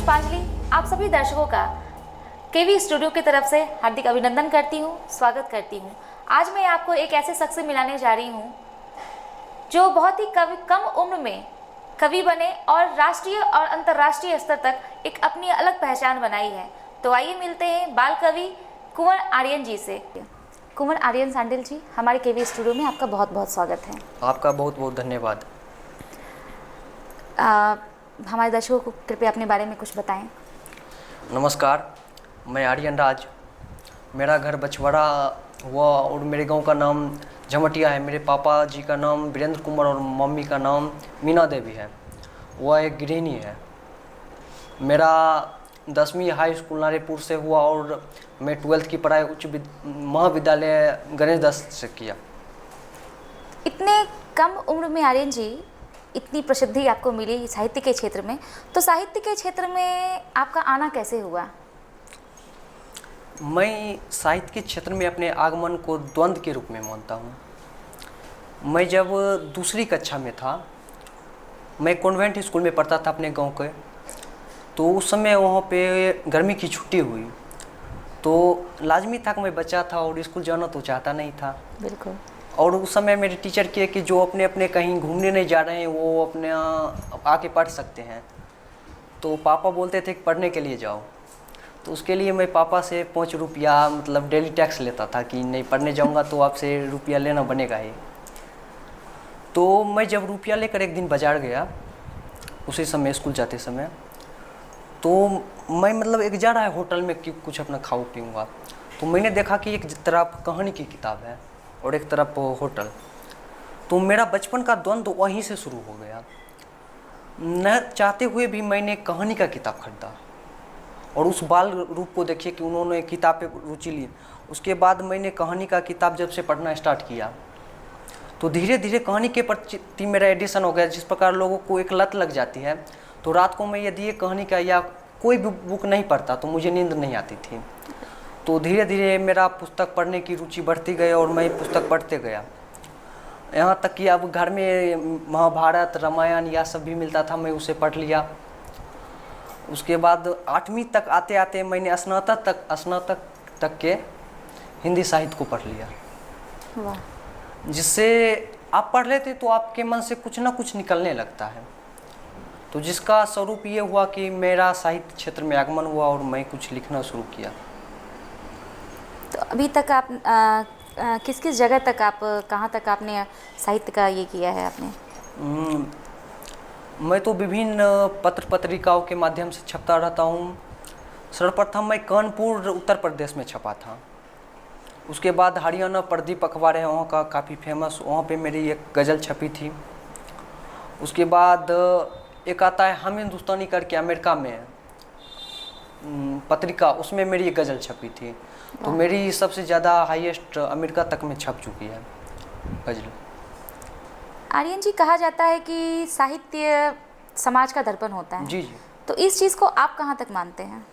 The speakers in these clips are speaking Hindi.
पुष्पांजलि आप सभी दर्शकों का केवी स्टूडियो की तरफ से हार्दिक अभिनंदन करती हूँ, स्वागत करती हूँ। आज मैं आपको एक ऐसे शख्स से मिलाने जा रही हूँ जो बहुत ही कम उम्र में कवि बने और राष्ट्रीय और अंतर्राष्ट्रीय स्तर तक एक अपनी अलग पहचान बनाई है। तो आइए मिलते हैं बाल कवि कुंवर आर्यन जी से। कुंवर आर्यन सांडिल जी, हमारे केवी स्टूडियो में आपका बहुत बहुत स्वागत है। आपका बहुत बहुत धन्यवाद। हमारे दर्शकों को कृपया अपने बारे में कुछ बताएं। नमस्कार, मैं आर्यन राज। मेरा घर बछवाड़ा हुआ और मेरे गांव का नाम झमटिया है। मेरे पापा जी का नाम वीरेंद्र कुमार और मम्मी का नाम मीना देवी है। वह एक गृहिणी है। मेरा 10वीं हाई स्कूल नारेपुर से हुआ और मैं 12th की पढ़ाई उच्च महाविद्यालय गणेश दास से किया। इतने कम उम्र में आर्यन जी इतनी प्रसिद्धि आपको मिली साहित्य के क्षेत्र में, तो साहित्य के क्षेत्र में आपका आना कैसे हुआ? मैं साहित्य के क्षेत्र में अपने आगमन को द्वंद्व के रूप में मानता हूँ। मैं जब दूसरी कक्षा में था, मैं कॉन्वेंट स्कूल में पढ़ता था अपने गांव के। तो उस समय वहाँ पे गर्मी की छुट्टी हुई, तो लाजमी था कि मैं बच्चा था और स्कूल जाना तो चाहता नहीं था। बिल्कुल। और उस समय मेरे टीचर किए कि जो अपने अपने कहीं घूमने नहीं जा रहे हैं वो अपने आके पढ़ सकते हैं। तो पापा बोलते थे कि पढ़ने के लिए जाओ। तो उसके लिए मैं पापा से 5 रुपया मतलब डेली टैक्स लेता था कि नहीं पढ़ने जाऊंगा तो आपसे रुपया लेना बनेगा ही। तो मैं जब रुपया लेकर एक दिन बाज़ार गया, उसी समय स्कूल जाते समय, तो मैं मतलब एक जा रहा है होटल में कि कुछ अपना खाऊं पीऊँगा। तो मैंने देखा कि एक तरफ कहानी की किताब है और एक तरफ होटल। तो मेरा बचपन का द्वंद्व वहीं से शुरू हो गया। न चाहते हुए भी मैंने कहानी का किताब खरीदा और उस बाल रूप को देखिए कि उन्होंने किताब पे रुचि ली। उसके बाद मैंने कहानी का किताब जब से पढ़ना स्टार्ट किया तो धीरे धीरे कहानी के प्रति मेरा एडिशन हो गया। जिस प्रकार लोगों को एक लत लग जाती है, तो रात को मैं यदि ये कहानी का या कोई भी बुक नहीं पढ़ता तो मुझे नींद नहीं आती थी। तो धीरे धीरे मेरा पुस्तक पढ़ने की रुचि बढ़ती गई और मैं पुस्तक पढ़ते गया। यहाँ तक कि अब घर में महाभारत, रामायण या सब भी मिलता था, मैं उसे पढ़ लिया। उसके बाद 8वीं तक आते आते मैंने स्नातक तक के हिंदी साहित्य को पढ़ लिया। वाह। जिससे आप पढ़ लेते तो आपके मन से कुछ ना कुछ निकलने लगता है। तो जिसका स्वरूप ये हुआ कि मेरा साहित्य क्षेत्र में आगमन हुआ और मैं कुछ लिखना शुरू किया। तो अभी तक आप किस किस जगह तक आप कहाँ तक आपने साहित्य का ये किया है आपने? मैं तो विभिन्न पत्र पत्रिकाओं के माध्यम से छपता रहता हूँ। सर्वप्रथम मैं कानपुर उत्तर प्रदेश में छपा था। उसके बाद हरियाणा प्रदीप अखबार है वहाँ का काफ़ी फेमस, वहाँ पे मेरी एक गज़ल छपी थी। उसके बाद एक आता है हम हिंदुस्तानी करके अमेरिका में पत्रिका, उसमें मेरी एक गज़ल छपी थी। तो मेरी सबसे ज़्यादा हाईएस्ट अमेरिका तक में छप चुकी है गज़ल। आर्यन जी, कहा जाता है कि साहित्य समाज का दर्पण होता है। जी जी। तो इस चीज़ को आप कहाँ तक मानते हैं?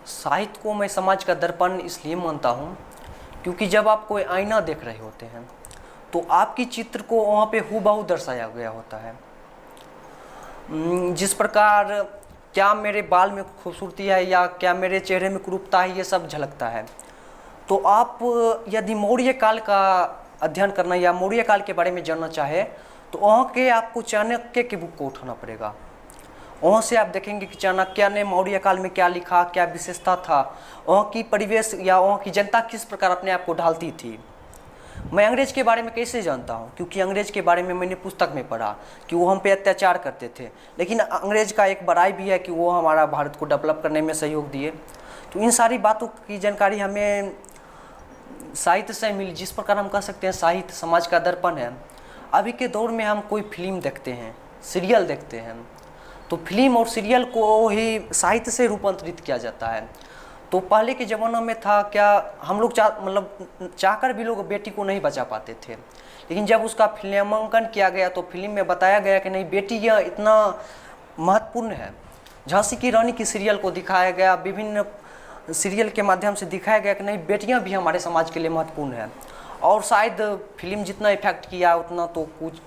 साहित्य को मैं समाज का दर्पण इसलिए मानता हूँ क्योंकि जब आप कोई आईना देख रहे होते हैं तो आपकी चित्र को वहाँ पे हूबहू दर्शाया गया होता है। जिस प्रकार क्या मेरे बाल में खूबसूरती है या क्या मेरे चेहरे में कुरूपता है, ये सब झलकता है। तो आप यदि मौर्य काल का अध्ययन करना या मौर्य काल के बारे में जानना चाहे तो वहाँ के आपको चाणक्य के बुक को उठाना पड़ेगा। वहाँ से आप देखेंगे कि चाणक्य ने मौर्य काल में क्या लिखा, क्या विशेषता था, वहाँ की परिवेश या वहाँ की जनता किस प्रकार अपने आप को ढालती थी। मैं अंग्रेज के बारे में कैसे जानता हूँ? क्योंकि अंग्रेज के बारे में मैंने पुस्तक में पढ़ा कि वो हम पे अत्याचार करते थे, लेकिन अंग्रेज का एक बड़ाई भी है कि वो हमारा भारत को डेवलप करने में सहयोग दिए। तो इन सारी बातों की जानकारी हमें साहित्य से मिली। जिस प्रकार हम कह सकते हैं साहित्य समाज का दर्पण है। अभी के दौर में हम कोई फिल्म देखते हैं, सीरियल देखते हैं, तो फिल्म और सीरियल को ही साहित्य से रूपांतरित किया जाता है। तो पहले के ज़माना में था क्या, हम लोग चाहकर भी लोग बेटी को नहीं बचा पाते थे, लेकिन जब उसका फिल्मांकन किया गया तो फिल्म में बताया गया कि नहीं बेटी यह इतना महत्वपूर्ण है। झांसी की रानी की सीरियल को दिखाया गया, विभिन्न सीरियल के माध्यम से दिखाया गया कि नहीं बेटियां भी हमारे समाज के लिए महत्वपूर्ण है। और शायद फिल्म जितना इफेक्ट किया उतना तो कुछ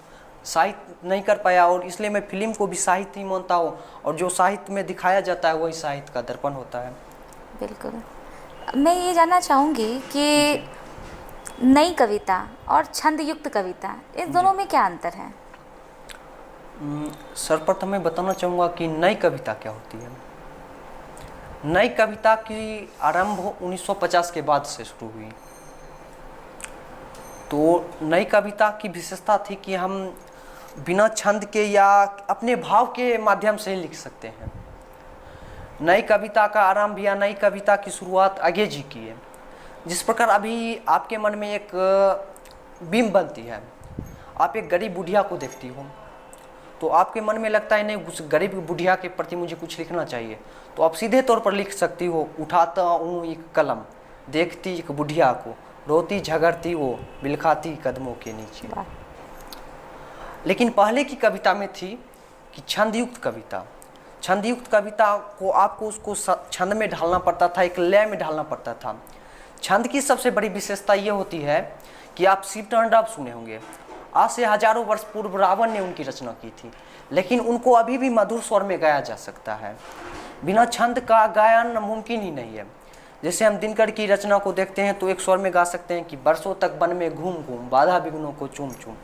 साहित्य नहीं कर पाया, और इसलिए मैं फिल्म को भी साहित्य ही मानता हूँ, और जो साहित्य में दिखाया जाता है वही साहित्य का दर्पण होता है। बिल्कुल। मैं ये जानना चाहूँगी कि नई कविता और छंद युक्त कविता, इस दोनों में क्या अंतर है? सर्वप्रथम मैं बताना चाहूँगा कि नई कविता क्या होती है। नई कविता की आरंभ 1950 के बाद से शुरू हुई। तो नई कविता की विशेषता थी कि हम बिना छंद के या अपने भाव के माध्यम से लिख सकते हैं। नई कविता का आरंभ या नई कविता की शुरुआत अज्ञे जी की है। जिस प्रकार अभी आपके मन में एक बिंब बनती है, आप एक गरीब बुढ़िया को देखती हो, तो आपके मन में लगता है नहीं, उस गरीब बुढ़िया के प्रति मुझे कुछ लिखना चाहिए, तो आप सीधे तौर पर लिख सकती हो, उठाता हूँ एक कलम, देखती एक बुढ़िया को, रोती झगड़ती वो, बिलखाती कदमों के नीचे। लेकिन पहले की कविता में थी कि छंदयुक्त कविता। छंदयुक्त कविता को आपको उसको छंद में ढालना पड़ता था, एक लय में ढालना पड़ता था। छंद की सबसे बड़ी विशेषता ये होती है कि आप शिव तांडव सुने होंगे, आज से हजारों वर्ष पूर्व रावण ने उनकी रचना की थी, लेकिन उनको अभी भी मधुर स्वर में गाया जा सकता है। बिना छंद का गायन मुमकिन ही नहीं है। जैसे हम दिनकर की रचना को देखते हैं तो एक स्वर में गा सकते हैं कि बरसों तक वन में घूम घूम, बाधा विघ्नों को चूम चूम,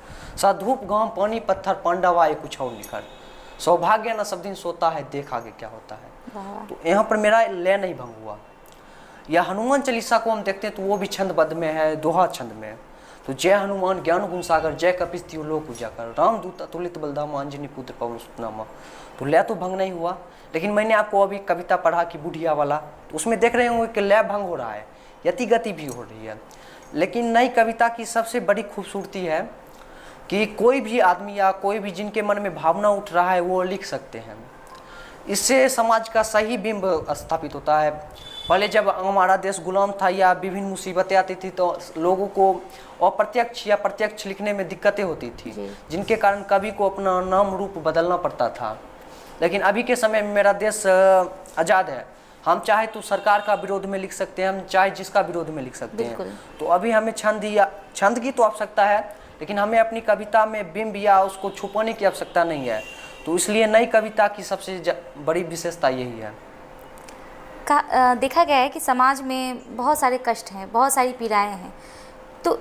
धूप गांव पानी पत्थर पांडव आए कुछ और निखर, सौभाग्य न सब दिन सोता है, देख आगे क्या होता है। तो यहाँ पर मेरा लय नहीं भंग हुआ। या हनुमान चालीसा को हम देखते हैं तो वो भी छंदबद्ध में है, दोहा छंद में है। तो जय हनुमान ज्ञान गुण सागर, जय कपिस तिहु लोक उजागर, राम दूत अतुलित बलधामा, अंजनी पुत्र पवन सुत नामा। तो लय तो भंग नहीं हुआ। लेकिन मैंने आपको अभी कविता पढ़ा कि बुढ़िया वाला, तो उसमें देख रहे होंगे कि लय भंग हो रहा है, यति गति भी हो रही है। लेकिन नई कविता की सबसे बड़ी खूबसूरती है कि कोई भी आदमी या कोई भी जिनके मन में भावना उठ रहा है वो लिख सकते हैं। इससे समाज का सही बिंब स्थापित होता है। पहले जब हमारा देश गुलाम था या विभिन्न मुसीबतें आती थी तो लोगों को अप्रत्यक्ष या प्रत्यक्ष लिखने में दिक्कतें होती थी, जिनके कारण कवि को अपना नाम रूप बदलना पड़ता था। लेकिन अभी के समय में मेरा देश आज़ाद है, हम चाहे तो सरकार का विरोध में लिख सकते हैं, हम चाहे जिसका विरोध में लिख सकते हैं। तो अभी हमें छंद की तो आवश्यकता है, लेकिन हमें अपनी कविता में बिंब या उसको छुपाने की आवश्यकता नहीं है। तो इसलिए नई कविता की सबसे बड़ी विशेषता यही है। देखा गया है कि समाज में बहुत सारे कष्ट हैं, बहुत सारी पीड़ाएं हैं, तो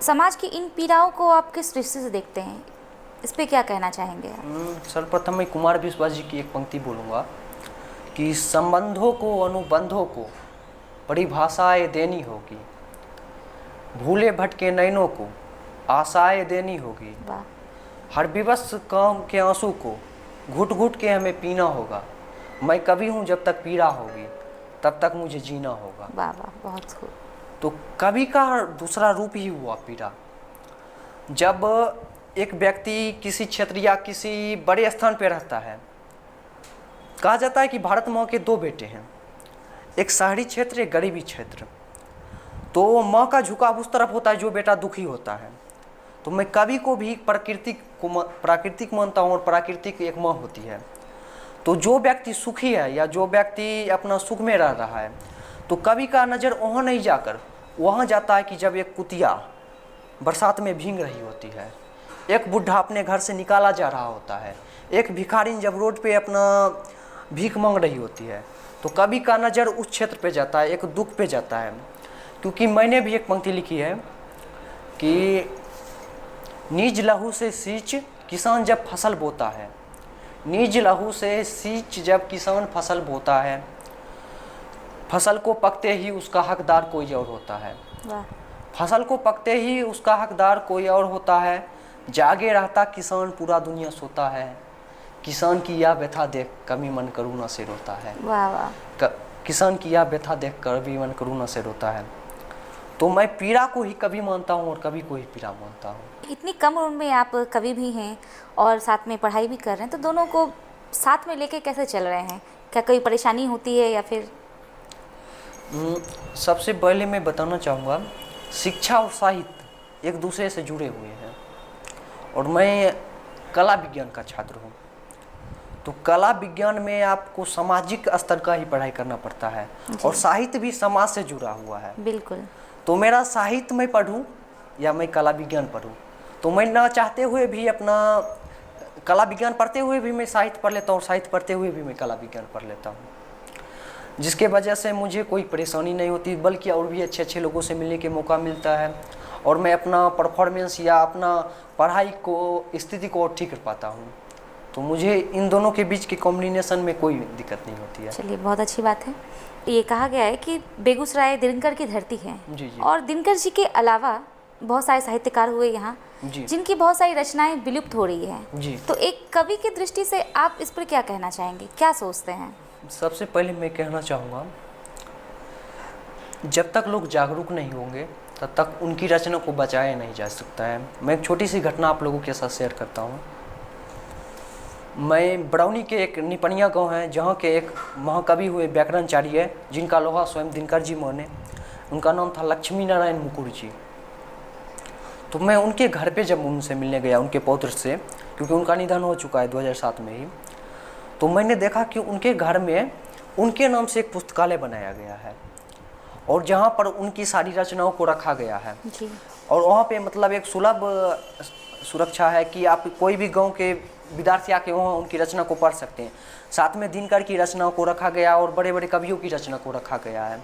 समाज की इन पीड़ाओं को आप किस दृष्टि से देखते हैं, इस पे क्या कहना चाहेंगे आप? सर्वप्रथम मैं कुमार विश्वास जी की एक पंक्ति बोलूँगा कि संबंधों को अनुबंधों को परिभाषाएं देनी होगी, भूले भटके नैनों को आशाएं देनी होगी, हर विवश काम के आंसू को घुट घुट के हमें पीना होगा, मैं कवि हूँ जब तक पीड़ा होगी तब तक मुझे जीना होगा। वाह वाह, बहुत खूब। तो कवि का दूसरा रूप ही हुआ पीड़ा। जब एक व्यक्ति किसी क्षेत्र या किसी बड़े स्थान पर रहता है, कहा जाता है कि भारत माँ के दो बेटे हैं, एक शहरी क्षेत्र, एक गरीबी क्षेत्र। तो माँ का झुकाव उस तरफ होता है जो बेटा दुखी होता है। तो मैं कवि को भी प्राकृतिक मानता हूँ, और प्राकृतिक एक माँ होती है। तो जो व्यक्ति सुखी है या जो व्यक्ति अपना सुख में रह रहा है, तो कवि का नज़र वहाँ नहीं जाकर वहाँ जाता है कि जब एक कुतिया बरसात में भीग रही होती है, एक बुढ़ा अपने घर से निकाला जा रहा होता है, एक भिखारी जब रोड पे अपना भीख मांग रही होती है, तो कवि का नज़र उस क्षेत्र पे जाता है, एक दुख पे जाता है। क्योंकि मैंने भी एक पंक्ति लिखी है कि निज लहू से सींच किसान जब फसल बोता है, निज लहू से सींच जब किसान फसल बोता है, फसल को पकते ही उसका हकदार कोई और होता है। फसल को पकते ही उसका हकदार कोई और होता है, जागे रहता किसान पूरा दुनिया सोता है, किसान की यह व्यथा देख कभी मन करुणा से रोता है। वाह वाह। किसान की यह व्यथा देख कभी मन करुणा से रोता है। तो मैं पीड़ा को ही कवि मानता हूँ और कवि को ही पीड़ा मानता हूँ। इतनी कम उम्र में आप कवि भी हैं और साथ में पढ़ाई भी कर रहे हैं, तो दोनों को साथ में लेके कैसे चल रहे हैं? क्या कोई परेशानी होती है या फिर? सबसे पहले मैं बताना चाहूँगा, शिक्षा और साहित्य एक दूसरे से जुड़े हुए हैं, और मैं कला विज्ञान का छात्र हूँ। तो कला विज्ञान में आपको सामाजिक स्तर का ही पढ़ाई करना पड़ता है, और साहित्य भी समाज से जुड़ा हुआ है। बिल्कुल। तो मेरा साहित्य मैं पढ़ूँ या मैं कला विज्ञान पढ़ूँ, तो मैं ना चाहते हुए भी अपना कला विज्ञान पढ़ते हुए भी मैं साहित्य पढ़ लेता हूँ, साहित्य पढ़ते हुए भी मैं कला विज्ञान पढ़ लेता हूँ, जिसके वजह से मुझे कोई परेशानी नहीं होती, बल्कि और भी अच्छे अच्छे लोगों से मिलने के मौका मिलता है और मैं अपना परफॉर्मेंस या अपना पढ़ाई को स्थिति को और ठीक कर पाता हूँ। तो मुझे इन दोनों के बीच के कॉम्बिनेशन में कोई दिक्कत नहीं होती है। चलिए, बहुत अच्छी बात है। ये कहा गया है कि बेगूसराय दिनकर की धरती है। जी जी। और दिनकर जी के अलावा बहुत सारे साहित्यकार हुए यहाँ जी जिनकी बहुत सारी रचनाएं विलुप्त हो रही हैं। जी। तो एक कवि की दृष्टि से आप इस पर क्या कहना चाहेंगे, क्या सोचते हैं? सबसे पहले मैं कहना चाहूँगा, जब तक लोग जागरूक नहीं होंगे तब तक उनकी रचना को बचाया नहीं जा सकता है। मैं एक छोटी सी घटना आप लोगों के साथ शेयर करता हूँ। मैं बरौनी के एक निपनिया गांव है, जहाँ के एक महाकवि हुए व्याकरणाचार्य जिनका लोहा स्वयं दिनकर जी माने, उनका नाम था लक्ष्मी नारायण मुकुर जी। तो मैं उनके घर पे जब उनसे मिलने गया, उनके पौत्र से, क्योंकि उनका निधन हो चुका है 2007 में ही, तो मैंने देखा कि उनके घर में उनके नाम से एक पुस्तकालय बनाया गया है और जहाँ पर उनकी सारी रचनाओं को रखा गया है जी। और वहाँ पे मतलब एक सुलभ सुरक्षा है कि आप कोई भी गांव के विद्यार्थी आके वहाँ उनकी रचना को पढ़ सकते हैं। साथ में दिनकर की रचनाओं को रखा गया और बड़े बड़े कवियों की रचना को रखा गया है।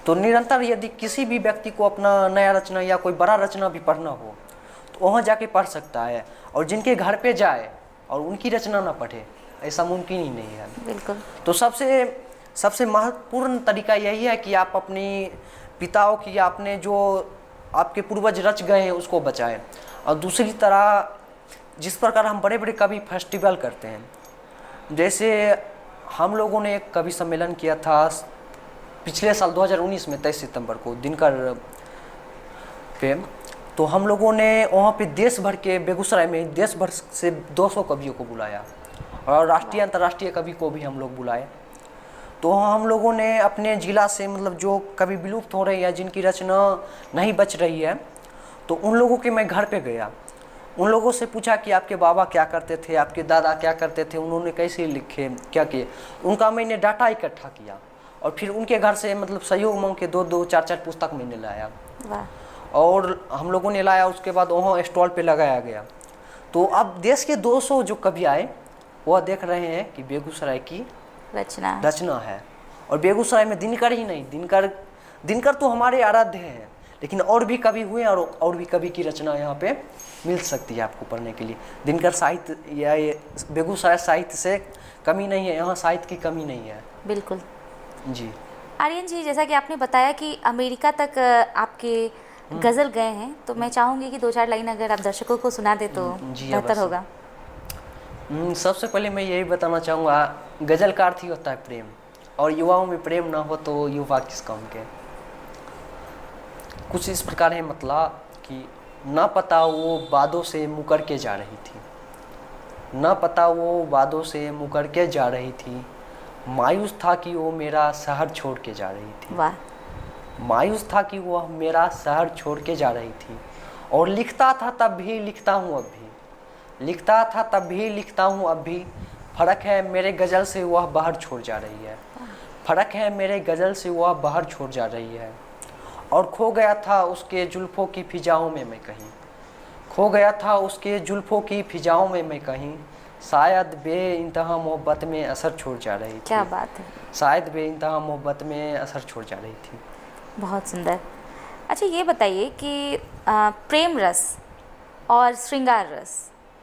तो निरंतर यदि किसी भी व्यक्ति को अपना नया रचना या कोई बड़ा रचना भी पढ़ना हो तो वहाँ जाके पढ़ सकता है, और जिनके घर पे जाए और उनकी रचना ना पढ़े, ऐसा मुमकिन ही नहीं है। बिल्कुल। तो सबसे महत्वपूर्ण तरीका यही है कि आप अपनी पिताओं की या अपने जो आपके पूर्वज रच गए हैं उसको बचाएं। और दूसरी तरह जिस प्रकार हम बड़े बड़े कवि फेस्टिवल करते हैं, जैसे हम लोगों ने एक कवि सम्मेलन किया था पिछले साल 2019 में 23 सितंबर को दिनकर पे, तो हम लोगों ने वहाँ पे देश भर के, बेगूसराय में देश भर से 200 कवियों को बुलाया और राष्ट्रीय अंतर्राष्ट्रीय कवि को भी हम लोग बुलाए। तो हम लोगों ने अपने ज़िला से मतलब जो कवि विलुप्त हो रहे हैं, जिनकी रचना नहीं बच रही है, तो उन लोगों के मैं घर पे गया, उन लोगों से पूछा कि आपके बाबा क्या करते थे, आपके दादा क्या करते थे, उन्होंने कैसे लिखे, क्या किए। उनका मैंने डाटा इकट्ठा किया और फिर उनके घर से मतलब सहयोग मांग के 2-2, 4-4 पुस्तक मैंने लाया। वाह। और हम लोगों ने लाया, उसके बाद वहाँ स्टॉल पे लगाया गया। तो अब देश के 200 जो कवि आए वह देख रहे हैं कि बेगूसराय की रचना है। और बेगूसराय में दिनकर ही नहीं, दिनकर तो हमारे आराध्य हैं, लेकिन और भी कवि हुए और भी कवि की रचना यहाँ पे मिल सकती है आपको पढ़ने के लिए। दिनकर साहित्य या ये बेगूसराय साहित्य से कमी नहीं है, यहाँ साहित्य की कमी नहीं है। बिल्कुल जी। आर्यन जी, जैसा कि आपने बताया कि अमेरिका तक आपके गज़ल गए हैं, तो मैं चाहूँगी कि 2-4 लाइन अगर आप दर्शकों को सुना दे तो बेहतर होगा। सबसे पहले मैं यही बताना चाहूँगा, गज़ल का अर्थ ही होता है प्रेम, और युवाओं में प्रेम ना हो तो युवा किस काम के। कुछ इस प्रकार है मतलब कि ना पता वो वादों से मुकर के जा रही थी, ना पता वो वादों से मुकर के जा रही थी, मायूस था कि वो मेरा शहर छोड़ के जा रही थी। वाह। मायूस था कि वह मेरा शहर छोड़ के जा रही थी, और लिखता था तब भी लिखता हूँ अब भी, लिखता था तब भी लिखता हूँ अब भी, फ़र्क है मेरे गज़ल से वह बाहर छोड़ जा रही है, फ़र्क है मेरे गज़ल से वह बाहर छोड़ जा रही है। और खो गया था उसके जुल्फ़ों की फिजाओं में मैं कहीं, खो गया था उसके जुल्फ़ों की फिजाओं में मैं कहीं, शायद बेइंतहा मोहब्बत में असर छोड़ जा रही थी। क्या बात है। शायद बेइंतहा मोहब्बत में असर छोड़ जा रही थी। बहुत सुंदर। अच्छा, ये बताइए कि प्रेम रस और श्रृंगार रस,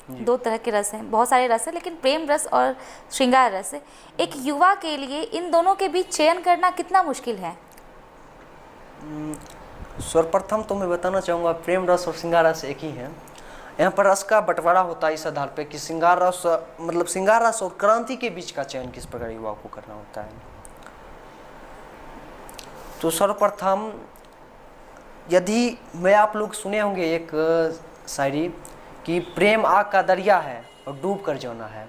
2 तरह के रस हैं, बहुत सारे रस हैं, लेकिन प्रेम रस और श्रृंगार रस, एक युवा के लिए इन दोनों के बीच चयन करना कितना मुश्किल है? सर्वप्रथम तो मैं बताना चाहूँगा, प्रेम रस और श्रृंगार रस एक ही है। यहाँ पर रस का बंटवारा होता है इस आधार पे कि श्रृंगार रस मतलब श्रृंगार रस और क्रांति के बीच का चयन किस प्रकार युवा को करना होता है। तो सर्वप्रथम यदि मैं, आप लोग सुने होंगे एक शायरी कि प्रेम आग का दरिया है और डूब कर जाना है।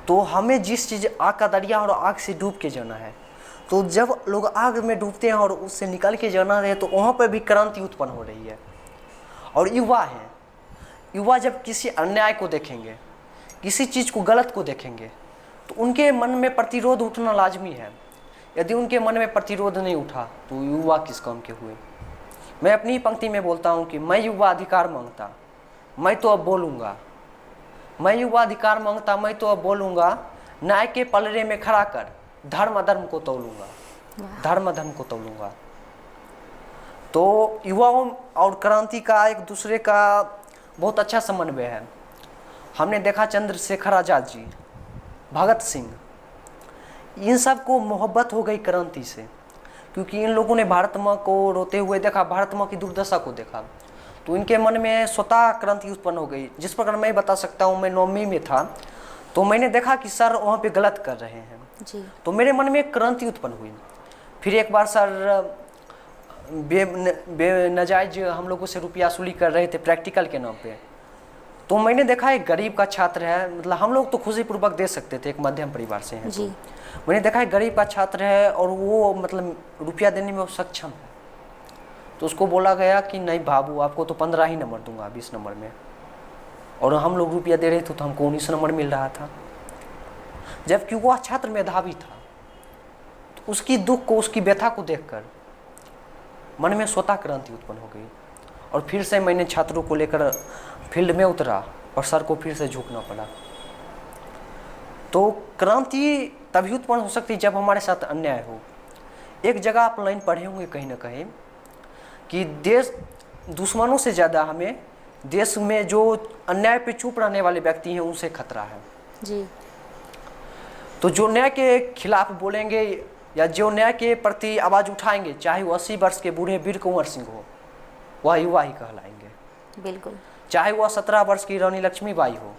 तो हमें जिस चीज़ आग का दरिया और आग से डूब के जाना है, तो जब लोग आग में डूबते हैं और उससे निकल के जाना है, तो वहाँ पर भी क्रांति उत्पन्न हो रही है। और युवा हैं, युवा जब किसी अन्याय को देखेंगे, किसी चीज़ को गलत को देखेंगे, तो उनके मन में प्रतिरोध उठना लाजमी है। यदि उनके मन में प्रतिरोध नहीं उठा तो युवा किस काम के हुए। मैं अपनी ही पंक्ति में बोलता हूँ कि मैं युवा अधिकार मांगता, मैं तो अब बोलूँगा। मैं युवा अधिकार मांगता, मैं तो अब बोलूँगा। न्याय के पलड़े में खड़ा कर धर्म अधर्म को तौलूंगा, धर्म अधर्म को तौलूंगा। तो युवाओं और क्रांति का एक दूसरे का बहुत अच्छा समन्वय है। हमने देखा चंद्रशेखर आज़ाद जी, भगत सिंह, इन सब को मोहब्बत हो गई क्रांति से, क्योंकि इन लोगों ने भारत माँ को रोते हुए देखा, भारत माँ की दुर्दशा को देखा, तो इनके मन में स्वतः क्रांति उत्पन्न हो गई। जिस प्रकार मैं बता सकता हूँ, मैं 9वीं में था तो मैंने देखा कि सर वहाँ पे गलत कर रहे हैं जी। तो मेरे मन में एक क्रांति उत्पन्न हुई। फिर एक बार सर बेनजायज हम लोगों से रुपया वसूली कर रहे थे प्रैक्टिकल के नाम पे, तो मैंने देखा एक गरीब का छात्र है, मतलब हम लोग तो खुशीपूर्वक दे सकते थे, एक मध्यम परिवार से हैं जी। मैंने देखा एक गरीब का छात्र है और वो मतलब रुपया देने में वो सक्षम है, तो उसको बोला गया कि नहीं बाबू, आपको तो 15 ही नंबर दूंगा 20 नंबर में, और हम लोग रुपया दे रहे थे तो हमको 19 नंबर मिल रहा था, जबकि वह छात्र मेधावी था। तो उसकी दुख को, उसकी व्यथा को देखकर मन में स्वतः क्रांति उत्पन्न हो गई, और फिर से मैंने छात्रों को लेकर फील्ड में उतरा और सर को फिर से झुकना पड़ा। तो क्रांति तभी उत्पन्न हो सकती जब हमारे साथ अन्याय हो। एक जगह आप लाइन पढ़े होंगे कहीं ना कहीं कि देश दुश्मनों से ज़्यादा हमें देश में जो अन्याय पे चुप रहने वाले व्यक्ति हैं उनसे खतरा है जी। तो जो न्याय के खिलाफ बोलेंगे या जो न्याय के प्रति आवाज़ उठाएंगे, चाहे वो 80 वर्ष के बूढ़े वीर कुंवर सिंह हो, वह युवा ही कहलाएंगे। बिल्कुल। चाहे वह 17 वर्ष की रानी लक्ष्मीबाई हो,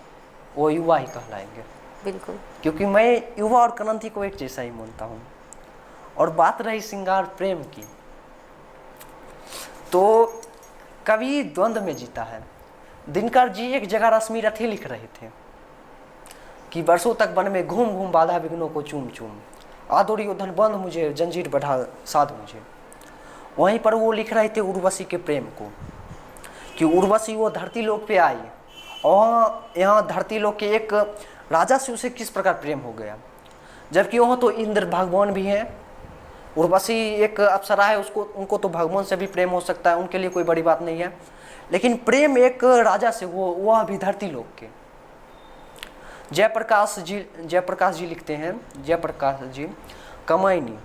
वो युवा ही कहलाएंगे। बिल्कुल। क्योंकि मैं युवा और क्रांति को एक जैसा ही मानता हूँ। और बात रही श्रृंगार प्रेम की, तो कवि द्वंद्व में जीता है। दिनकर जी एक जगह रश्मि रथी लिख रहे थे कि वर्षों तक वन में घूम घूम बाधा विघ्नों को चूम चूम, आदुर्योधन बंध मुझे जंजीर बढ़ा साध मुझे। वहीं पर वो लिख रहे थे उर्वशी के प्रेम को, कि उर्वशी वो धरती लोक पे आई और यहाँ धरती लोक के एक राजा से उसे किस प्रकार प्रेम हो गया, जबकि वहाँ तो इंद्र भगवान भी हैं। उर्वशी एक अप्सरा है, उसको उनको तो भगवान से भी प्रेम हो सकता है, उनके लिए कोई बड़ी बात नहीं है, लेकिन प्रेम एक राजा से, वह भी धरती लोक के। जयप्रकाश जी लिखते हैं, जयप्रकाश जी कमायनी,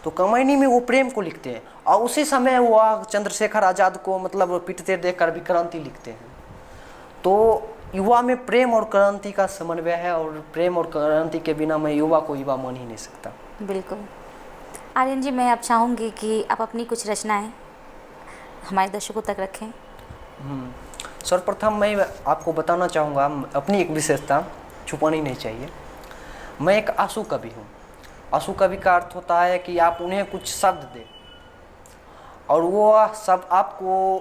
तो कमायनी में वो प्रेम को लिखते हैं, और उसी समय वह चंद्रशेखर आज़ाद को मतलब पीटते देखकर भी क्रांति लिखते हैं। तो युवा में प्रेम और क्रांति का समन्वय है, और प्रेम और क्रांति के बिना मैं युवा को युवा मान ही नहीं सकता। बिल्कुल। आर्यन जी, मैं अब चाहूँगी कि आप अपनी कुछ रचनाएं हमारे दर्शकों तक रखें। सर्वप्रथम मैं आपको बताना चाहूँगा, अपनी एक विशेषता छुपानी नहीं चाहिए। मैं एक आंसू कवि हूँ। आंसू कवि का अर्थ होता है कि आप उन्हें कुछ शब्द दें और वो सब आपको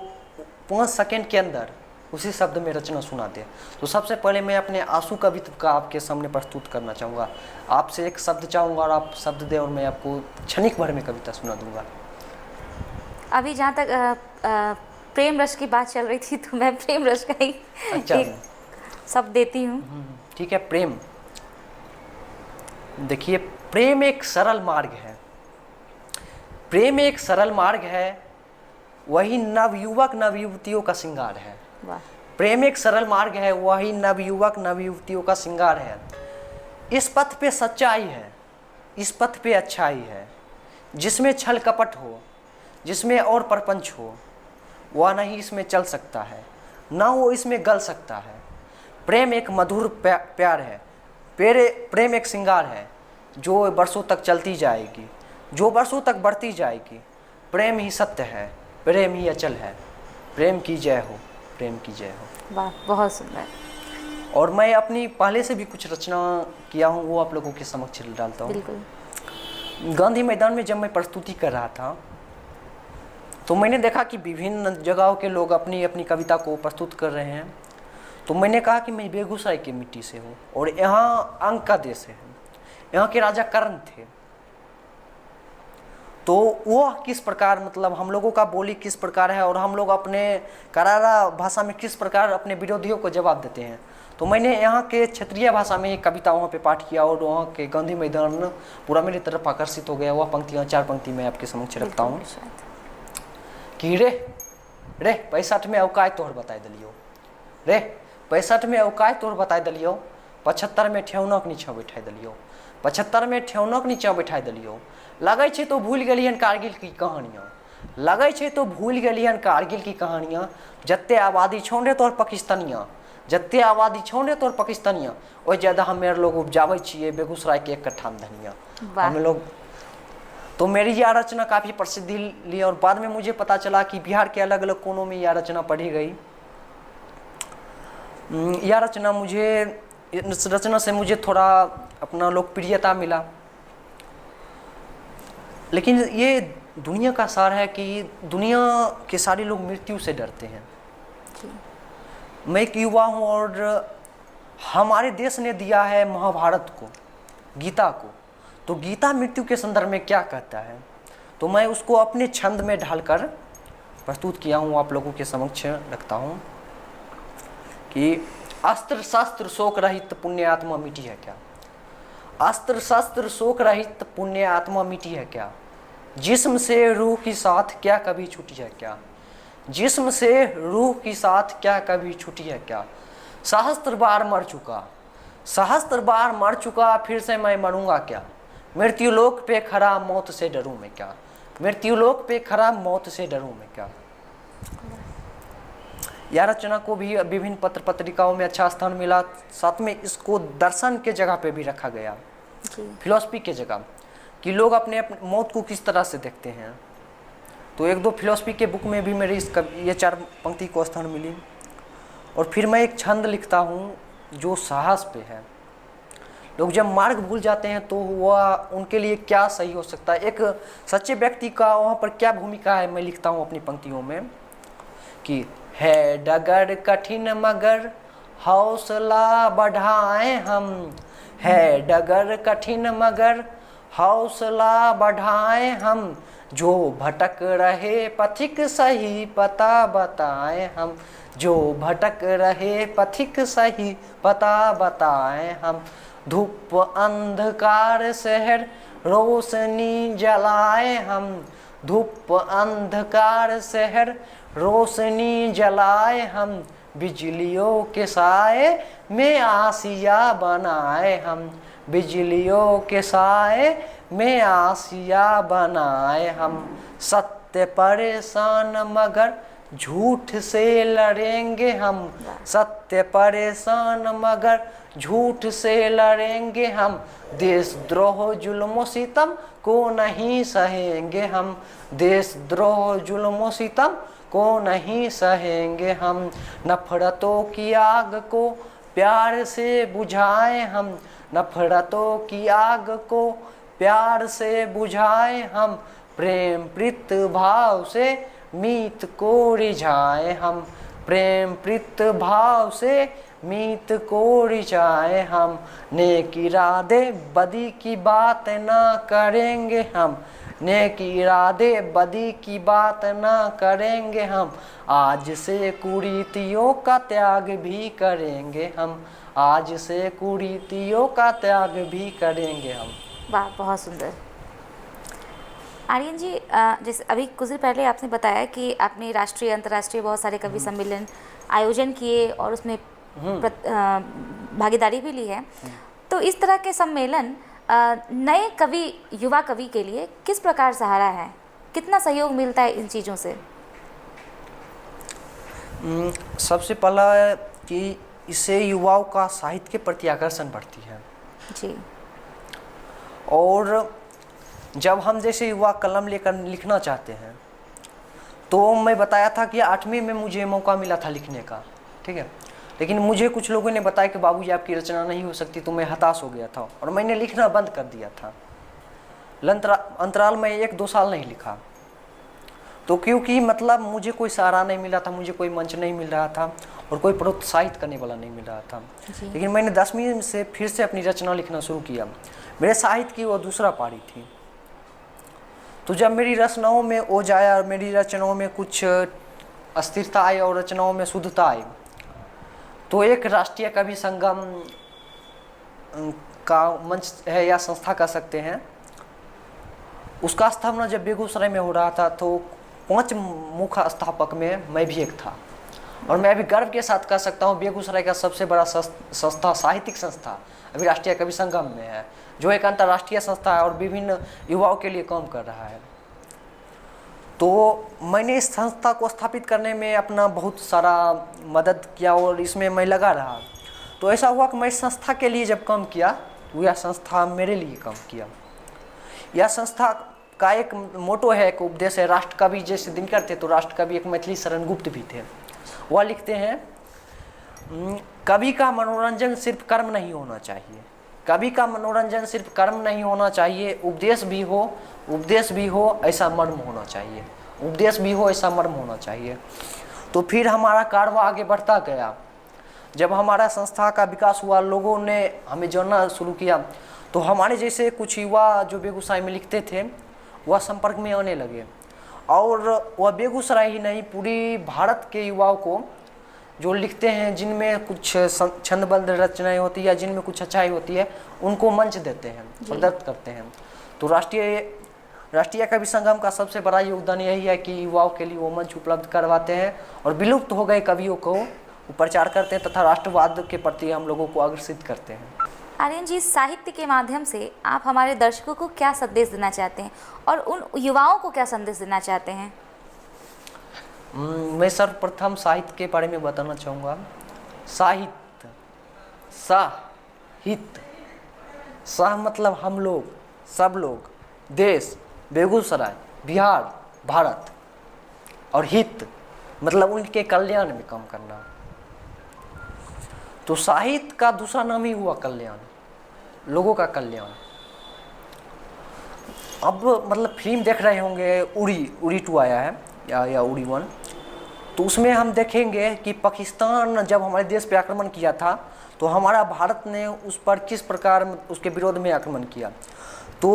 5 सेकंड के अंदर उसी शब्द में रचना सुना दे। तो सबसे पहले मैं अपने आंसू कवित्व का आपके सामने प्रस्तुत करना चाहूँगा। आपसे एक शब्द चाहूँगा और आप शब्द दें और मैं आपको क्षणिक भर में कविता सुना दूँगा। अभी जहाँ तक प्रेम रस की बात चल रही थी, तो मैं प्रेम रस का ही एक शब्द देती हूँ। ठीक है। प्रेम, देखिए, प्रेम एक सरल मार्ग है। प्रेम एक सरल मार्ग है, वही नवयुवक नवयुवतियों का श्रृंगार है। वाह। प्रेम एक सरल मार्ग है, वही नवयुवक नवयुवतियों का श्रृंगार है। इस पथ पे सच्चाई है, इस पथ पे अच्छाई है। जिसमें छल कपट हो, जिसमें और परपंच हो, वह नहीं इसमें चल सकता है, ना वो इसमें गल सकता है। प्रेम एक मधुर प्यार है, प्रेम एक श्रृंगार है जो वर्षों तक चलती जाएगी, जो वर्षों तक बढ़ती जाएगी। प्रेम ही सत्य है, प्रेम ही अचल है। प्रेम की जय हो, प्रेम की जय हो। वाह, बहुत सुंदर। और मैं अपनी पहले से भी कुछ रचना किया हूँ, वो आप लोगों के समक्ष डालता हूँ। बिल्कुल। गांधी मैदान में जब मैं प्रस्तुति कर रहा था, तो मैंने देखा कि विभिन्न जगहों के लोग अपनी अपनी कविता को प्रस्तुत कर रहे हैं। तो मैंने कहा कि मैं बेगूसराय की मिट्टी से हूँ और यहाँ अंक का देश है, यहाँ के राजा कर्ण थे। तो वो किस प्रकार, मतलब हम लोगों का बोली किस प्रकार है और हम लोग अपने करारा भाषा में किस प्रकार अपने विरोधियों को जवाब देते हैं। तो मैंने यहाँ के क्षेत्रीय भाषा में एक कविता वहाँ पे पाठ किया और वहाँ के गांधी मैदान पूरा मेरी तरफ आकर्षित हो गया। वह पंक्तियाँ 4 पंक्ति मैं आपके समक्ष रखता हूँ कि रे रे 65 में अवकाश तोहर बताए दिलियो, रे 65 में अवकाश तोहर बताए दिलियो, 75 में ठेहुनक नीचा बैठा दिलियो, 75 में ठेहुनक नीचा बैठा दिलियो। लगे छे तो भूल गेलियन कारगिल की कहानियाँ, लगे छे तो भूल गेलियन कारगिल की कहानियाँ। जत्ते आबादी छोड़े तोहर पाकिस्तानिया, जत्ते आबादी छोड़े तोहर पाकिस्तानिया, ओहि ज्यादा हमें लोग उपजावे छिए बेगूसराय के 1 कट्ठा में धनिया हम लोग। तो मेरी यह रचना काफ़ी प्रसिद्धि ली और बाद में मुझे पता चला कि बिहार के अलग अलग कोनों में यह रचना पढ़ी गई। यह रचना मुझे, इस रचना से मुझे थोड़ा अपना लोकप्रियता मिला। लेकिन ये दुनिया का सार है कि दुनिया के सारे लोग मृत्यु से डरते हैं। मैं एक युवा हूँ और हमारे देश ने दिया है महाभारत को, गीता को, तो गीता मृत्यु के संदर्भ में क्या कहता है, तो मैं उसको अपने छंद में ढालकर प्रस्तुत किया हूँ, आप लोगों के समक्ष रखता हूँ कि अस्त्र शस्त्र शोक रहित पुण्य आत्मा मिटी है क्या, अस्त्र शस्त्र शोक रहित पुण्य आत्मा मिटी है क्या, जिस्म से रूह की साथ क्या कभी छूटी है क्या, जिस्म से रूह की साथ क्या कभी छूटी है क्या। सहस्त्र बार मर चुका, सहस्त्र बार मर चुका, फिर से मैं मरूंगा क्या, मृत्यु लोक पे खड़ा मौत से डरूं मैं क्या, मृत्यु लोक पे खड़ा मौत से डरूं मैं क्या। यह रचना को भी विभिन्न पत्र पत्रिकाओं में अच्छा स्थान मिला। साथ में इसको दर्शन के जगह पे भी रखा गया, फिलॉसफी के जगह, कि लोग अपने मौत को किस तरह से देखते हैं। तो 1-2 फिलॉसफी के बुक में भी मेरी ये 4 पंक्ति को स्थान मिली। और फिर मैं एक छंद लिखता हूँ जो साहस पे है। लोग जब मार्ग भूल जाते हैं तो वह उनके लिए क्या सही हो सकता है, एक सच्चे व्यक्ति का वहाँ पर क्या भूमिका है, मैं लिखता हूँ अपनी पंक्तियों में कि है डगर कठिन मगर हौसला बढ़ाएं हम, है डगर कठिन मगर हौसला बढ़ाएं हम, जो भटक रहे पथिक सही पता बताएं हम, जो भटक रहे पथिक सही पता बताएं हम। धूप अंधकार शहर रोशनी जलाए हम, धूप अंधकार शहर रोशनी जलाए हम, बिजलियों के साए में आसिया बनाए हम, बिजलियों के साए में आसिया बनाए हम। सत्य परेशान मगर झूठ से लड़ेंगे हम, सत्य परेशान मगर झूठ से लड़ेंगे हम, देशद्रोह जुल्म सितम को नहीं सहेंगे हम, देशद्रोह जुल्म सितम को नहीं सहेंगे हम। नफरतों की आग को प्यार से बुझाए हम, नफरतों की आग को प्यार से बुझाए हम, प्रेम प्रीत भाव से मीत को रिझाए हम, प्रेम प्रीत भाव से मीत को रिझाए हम। नेक इरादे बदी की बात ना करेंगे हम, नेक इरादे बदी की बात ना करेंगे हम, आज से कुरीतियों का त्याग भी करेंगे हम, आज से कुरीतियों का त्याग भी करेंगे हम। वाह, बहुत सुंदर। आर्यन जी, जैसे अभी कुछ दिन पहले आपने बताया कि आपने राष्ट्रीय अंतर्राष्ट्रीय बहुत सारे कवि सम्मेलन आयोजन किए और उसमें भागीदारी भी ली है, तो इस तरह के सम्मेलन नए कवि, युवा कवि के लिए किस प्रकार सहारा है, कितना सहयोग मिलता है इन चीज़ों से? सबसे पहला कि इससे युवाओं का साहित्य के प्रति आकर्षण बढ़ती है जी। और जब हम जैसे युवा कलम लेकर लिखना चाहते हैं, तो मैं बताया था कि 8वीं में मुझे मौका मिला था लिखने का, ठीक है, लेकिन मुझे कुछ लोगों ने बताया कि बाबूजी आपकी रचना नहीं हो सकती, तो मैं हताश हो गया था और मैंने लिखना बंद कर दिया था। अंतराल में 1-2 साल नहीं लिखा, तो क्योंकि मतलब मुझे कोई सहारा नहीं मिला था, मुझे कोई मंच नहीं मिल रहा था और कोई प्रोत्साहित करने वाला नहीं मिल रहा था। लेकिन मैंने 10वीं से फिर से अपनी रचना लिखना शुरू किया। मेरे साहित्य की वो दूसरा पारी थी, तो जब मेरी रचनाओं में ओज आया और मेरी रचनाओं में कुछ अस्थिरता आई और रचनाओं में शुद्धता आई, तो एक राष्ट्रीय कवि संगम का मंच है या संस्था कह सकते हैं, उसका स्थापना जब बेगूसराय में हो रहा था, तो 5 मुख्य स्थापक में मैं भी एक था। और मैं अभी गर्व के साथ कह सकता हूँ बेगूसराय का सबसे बड़ा संस्था, साहित्यिक संस्था अभी राष्ट्रीय कवि संगम में है, जो एक अंतर्राष्ट्रीय संस्था है और विभिन्न युवाओं के लिए काम कर रहा है। तो मैंने इस संस्था को स्थापित करने में अपना बहुत सारा मदद किया और इसमें मैं लगा रहा। तो ऐसा हुआ कि मैं इस संस्था के लिए जब काम किया तो यह संस्था मेरे लिए काम किया। यह संस्था का एक मोटो है, एक उपदेश है। राष्ट्रकवि जैसे दिनकर थे तो राष्ट्रकवि एक मैथिली शरण गुप्त भी थे। वह लिखते हैं, कवि का मनोरंजन सिर्फ कर्म नहीं होना चाहिए, कवि का मनोरंजन सिर्फ कर्म नहीं होना चाहिए, उपदेश भी हो ऐसा मर्म होना चाहिए, उपदेश भी हो ऐसा मर्म होना चाहिए। तो फिर हमारा कारवा आगे बढ़ता गया। जब हमारा संस्था का विकास हुआ, लोगों ने हमें जानना शुरू किया, तो हमारे जैसे कुछ युवा जो बेगूसराय में लिखते थे वह संपर्क में आने लगे। और वह बेगूसराय ही नहीं, पूरी भारत के युवाओं को जो लिखते हैं, जिनमें कुछ छंदबद्ध रचनाएं होती है या जिनमें कुछ अच्छाई होती है, उनको मंच देते हैं, प्रदत्त करते हैं। तो राष्ट्रीय कवि संगम का सबसे बड़ा योगदान यही है कि युवाओं के लिए वो मंच उपलब्ध करवाते हैं और विलुप्त हो गए कवियों को प्रचार करते हैं तथा राष्ट्रवाद के प्रति हम लोगों को अग्रसित करते हैं। आर्यन जी, साहित्य के माध्यम से आप हमारे दर्शकों को क्या संदेश देना चाहते हैं और उन युवाओं को क्या संदेश देना चाहते हैं? मैं सर्वप्रथम साहित्य के बारे में बताना चाहूँगा। साहित्य, साह मतलब हम लोग, सब लोग, देश, बेगूसराय, बिहार, भारत, और हित मतलब उनके कल्याण में काम करना। तो साहित्य का दूसरा नाम ही हुआ कल्याण, लोगों का कल्याण। अब मतलब फिल्म देख रहे होंगे, उड़ी 2 आया है या उड़ी 1, तो उसमें हम देखेंगे कि पाकिस्तान जब हमारे देश पे आक्रमण किया था तो हमारा भारत ने उस पर किस प्रकार उसके विरोध में आक्रमण किया। तो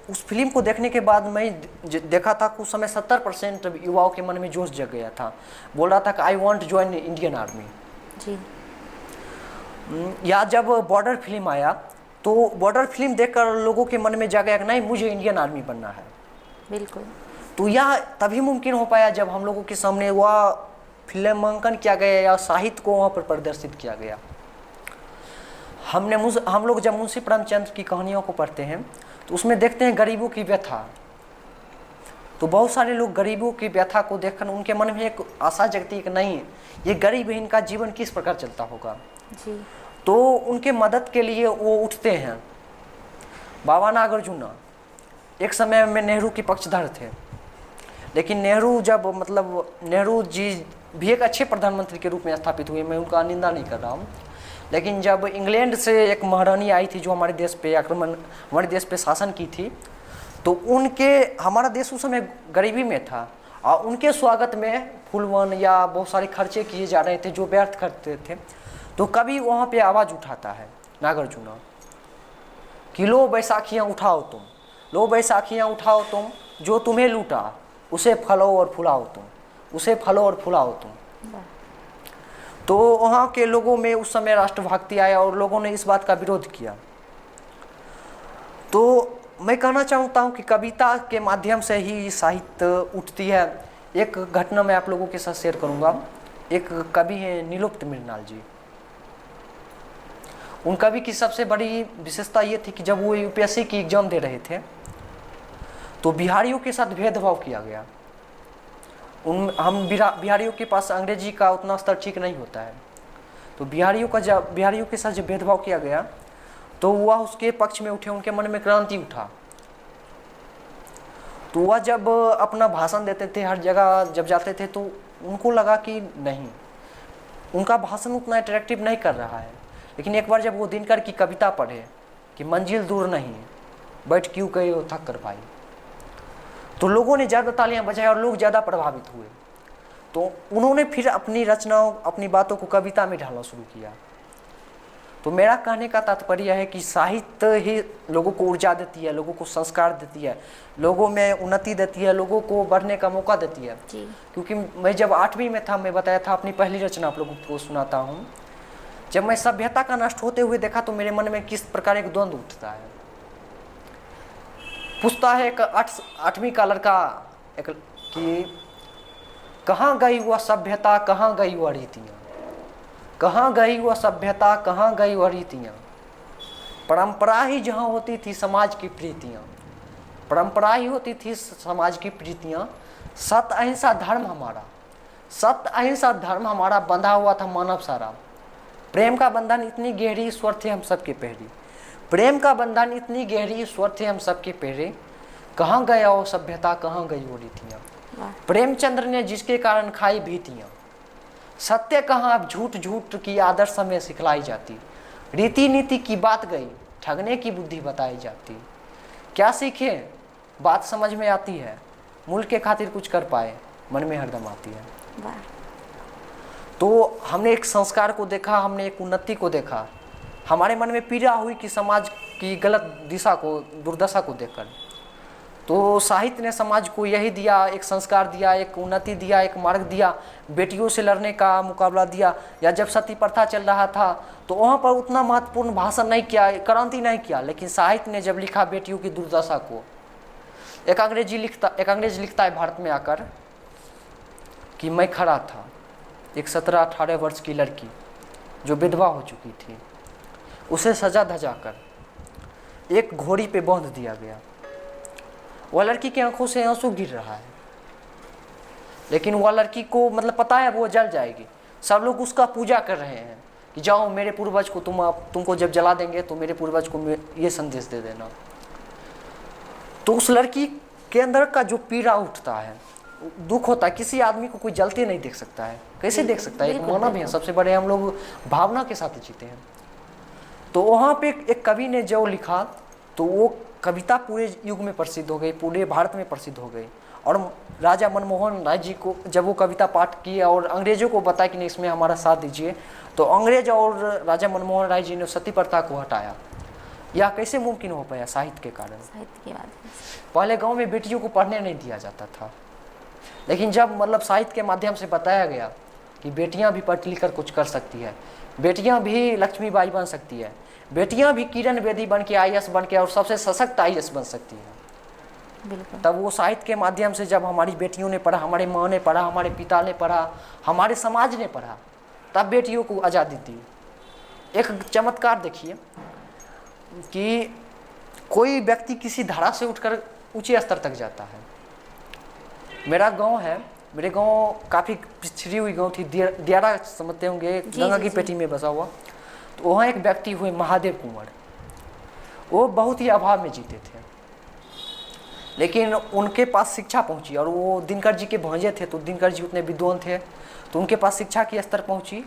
उस फिल्म को देखने के बाद मैं देखा था कि उस समय 70% युवाओं के मन में जोश जग गया था। बोल रहा था कि I want join Indian army जी। या जब बॉर्डर फिल्म आया तो बॉर्डर फिल्म देखकर लोगों के मन में जागा कि नहीं, मुझे इंडियन आर्मी बनना है। बिल्कुल। तो यह तभी मुमकिन हो पाया जब हम लोगों के सामने वह फिल्मांकन किया गया या साहित्य को वहाँ पर प्रदर्शित किया गया। हम लोग जब मुंशी प्रेमचंद की कहानियों को पढ़ते हैं तो उसमें देखते हैं गरीबों की व्यथा। तो बहुत सारे लोग गरीबों की व्यथा को देखकर उनके मन में एक आशा जगती है कि नहीं, ये गरीब है, इनका जीवन किस प्रकार चलता होगा जी। तो उनके मदद के लिए वो उठते हैं। बाबा नागार्जुन एक समय में नेहरू के पक्षधर थे, लेकिन नेहरू जी भी एक अच्छे प्रधानमंत्री के रूप में स्थापित हुए, मैं उनका निंदा नहीं कर रहा हूँ। लेकिन जब इंग्लैंड से एक महारानी आई थी जो हमारे देश पे शासन की थी, तो हमारा देश उस समय गरीबी में था और उनके स्वागत में फूलवन या बहुत सारे खर्चे किए जा रहे थे जो व्यर्थ करते थे। तो कभी वहाँ पे आवाज़ उठाता है नागार्जुन कि लो बैसाखियाँ उठाओ तुम, लो बैसाखियाँ उठाओ तुम, जो तुम्हें लूटा उसे फलो और फुलाओ तुम, उसे फलो और फुलाओ तुम। तो वहाँ के लोगों में उस समय राष्ट्रभक्ति आया और लोगों ने इस बात का विरोध किया। तो मैं कहना चाहता हूँ कि कविता के माध्यम से ही साहित्य उठती है। एक घटना मैं आप लोगों के साथ शेयर करूँगा। एक कवि हैं नीलोक्त मृणाल जी। उन कवि की सबसे बड़ी विशेषता ये थी कि जब वो यूपीएससी की एग्जाम दे रहे थे तो बिहारियों के साथ भेदभाव किया गया। हम बिहारियों के पास अंग्रेजी का उतना स्तर ठीक नहीं होता है, तो बिहारियों के साथ जब भेदभाव किया गया तो वह उसके पक्ष में उठे, उनके मन में क्रांति उठा। तो वह जब अपना भाषण देते थे, हर जगह जब जाते थे, तो उनको लगा कि नहीं, उनका भाषण उतना अट्रैक्टिव नहीं कर रहा है। लेकिन एक बार जब वो दिनकर की कविता पढ़े कि मंजिल दूर नहीं, बैठ क्यों गए हो थक कर भाई, तो लोगों ने ज़्यादा तालियां बजाई और लोग ज़्यादा प्रभावित हुए। तो उन्होंने फिर अपनी रचनाओं, अपनी बातों को कविता में ढालना शुरू किया। तो मेरा कहने का तात्पर्य है कि साहित्य ही लोगों को ऊर्जा देती है, लोगों को संस्कार देती है, लोगों में उन्नति देती है, लोगों को बढ़ने का मौका देती है। क्योंकि मैं जब 8वीं में था, मैं बताया था अपनी पहली रचना आप लोगों को सुनाता हूँ। जब मैं सभ्यता का नष्ट होते हुए देखा तो मेरे मन में किस प्रकार एक द्वंद्व उठता है। पूछता है एक 8वीं का लड़का कि कहाँ गई वह सभ्यता, कहाँ गई वह रीतियाँ, कहाँ गई वह सभ्यता, कहाँ गई वह रीतियाँ। परंपरा ही जहाँ होती थी समाज की प्रीतियाँ, परंपरा ही होती थी समाज की प्रीतियाँ। सत्य अहिंसा धर्म हमारा, सत्य अहिंसा धर्म हमारा, बंधा हुआ था मानव सारा। प्रेम का बंधन इतनी गहरी, ईश्वर थे हम सबके पहरे। प्रेम का बंधन इतनी गहरी, ईश्वर थे हम सबके पहरे। कहाँ गया वो सभ्यता, कहाँ गई वो रीतियाँ। प्रेमचंद्र ने जिसके कारण खाई भीतियाँ। सत्य कहाँ अब झूठ, झूठ की आदर्श में सिखलाई जाती। रीति नीति की बात गई, ठगने की बुद्धि बताई जाती। क्या सीखे बात समझ में आती है, मुल्क के खातिर कुछ कर पाए मन में हरदम आती है। तो हमने एक संस्कार को देखा, हमने एक उन्नति को देखा। हमारे मन में पीड़ा हुई कि समाज की गलत दिशा को, दुर्दशा को देखकर। तो साहित्य ने समाज को यही दिया, एक संस्कार दिया, एक उन्नति दिया, एक मार्ग दिया। बेटियों से लड़ने का मुकाबला दिया। या जब सती प्रथा चल रहा था तो वहाँ पर उतना महत्वपूर्ण भाषण नहीं किया, क्रांति नहीं किया, लेकिन साहित्य ने जब लिखा बेटियों की दुर्दशा को। एक अंग्रेज लिखता है भारत में आकर कि मैं खड़ा था, एक 17-18 वर्ष की लड़की जो विधवा हो चुकी थी, उसे सजा धजा कर एक घोड़ी पे बांध दिया गया। वह लड़की की आंखों से आंसू गिर रहा है, लेकिन वह लड़की को मतलब पता है वो जल जाएगी। सब लोग उसका पूजा कर रहे हैं कि जाओ मेरे पूर्वज को तुमको जब जला देंगे तो मेरे पूर्वज को ये संदेश दे देना। तो उस लड़की के अंदर का जो पीड़ा उठता है, दुख होता है, किसी आदमी को कोई जलते नहीं देख सकता है, कैसे देख सकता है? एक मानव है, सबसे बड़े हम लोग भावना के साथ जीते हैं। तो वहाँ पे एक कवि ने जो लिखा तो वो कविता पूरे युग में प्रसिद्ध हो गई, पूरे भारत में प्रसिद्ध हो गई। और राजा मनमोहन राय जी को जब वो कविता पाठ की और अंग्रेजों को बताया कि नहीं इसमें हमारा साथ दीजिए, तो अंग्रेज और राजा मनमोहन राय जी ने सती प्रथा को हटाया। यह कैसे मुमकिन हो पाया? साहित्य के कारण। साहित्य के माध्यम से। पहले गांव में बेटियों को पढ़ने नहीं दिया जाता था, लेकिन जब मतलब साहित्य के माध्यम से बताया गया कि बेटियां भी पढ़ लिख कर कुछ कर सकती है, बेटियां भी लक्ष्मीबाई बन सकती है, बेटियां भी किरण बेदी बन के IAS बन के और सबसे सशक्त IAS बन सकती है। बिल्कुल। तब वो साहित्य के माध्यम से जब हमारी बेटियों ने पढ़ा, हमारे माँ ने पढ़ा, हमारे पिता ने पढ़ा, हमारे समाज ने पढ़ा, तब बेटियों को आज़ादी दी। एक चमत्कार देखिए कि कोई व्यक्ति किसी धारा से उठकर ऊंचे स्तर तक जाता है। मेरा गांव है, मेरे गांव काफ़ी पिछड़ी हुई गांव थी, दियारा समझते होंगे, गंगा की पेटी में बसा हुआ। तो वहाँ एक व्यक्ति हुए महादेव कुंवर, वो बहुत ही अभाव में जीते थे, लेकिन उनके पास शिक्षा पहुँची। और वो दिनकर जी के भांजे थे, तो दिनकर जी उतने विद्वान थे, तो उनके पास शिक्षा की स्तर पहुँची।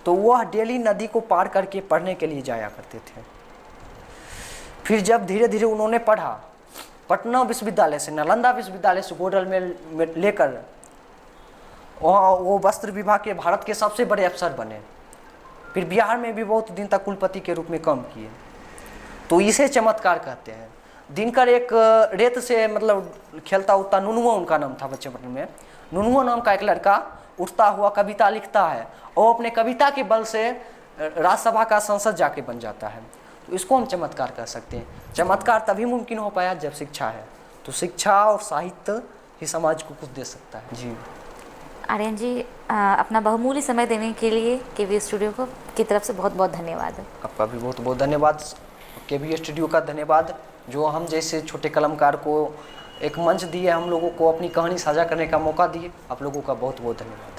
तो वह डेली नदी को पार करके पढ़ने के लिए जाया करते थे। फिर जब धीरे धीरे उन्होंने पढ़ा, पटना विश्वविद्यालय से, नालंदा विश्वविद्यालय से गोल्ड मेडल लेकर वहाँ वो वस्त्र विभाग के भारत के सबसे बड़े अफसर बने। फिर बिहार में भी बहुत दिन तक कुलपति के रूप में काम किए। तो इसे चमत्कार कहते हैं। दिनकर एक रेत से मतलब खेलता उठता, नुनुआ उनका नाम था बचपन में, नुनुआ नाम का एक लड़का उठता हुआ कविता लिखता है और अपने कविता के बल से राज्यसभा का सांसद जाके बन जाता है। तो इसको हम चमत्कार कह सकते हैं। चमत्कार तभी मुमकिन हो पाया जब शिक्षा है। तो शिक्षा और साहित्य ही समाज को कुछ दे सकता है। जी आर्यन जी, अपना बहुमूल्य समय देने के लिए KV स्टूडियो को की तरफ से बहुत बहुत धन्यवाद। आपका भी बहुत बहुत धन्यवाद। KV स्टूडियो का धन्यवाद, जो हम जैसे छोटे कलमकार को एक मंच दिए, हम लोगों को अपनी कहानी साझा करने का मौका दिए। आप लोगों का बहुत बहुत धन्यवाद।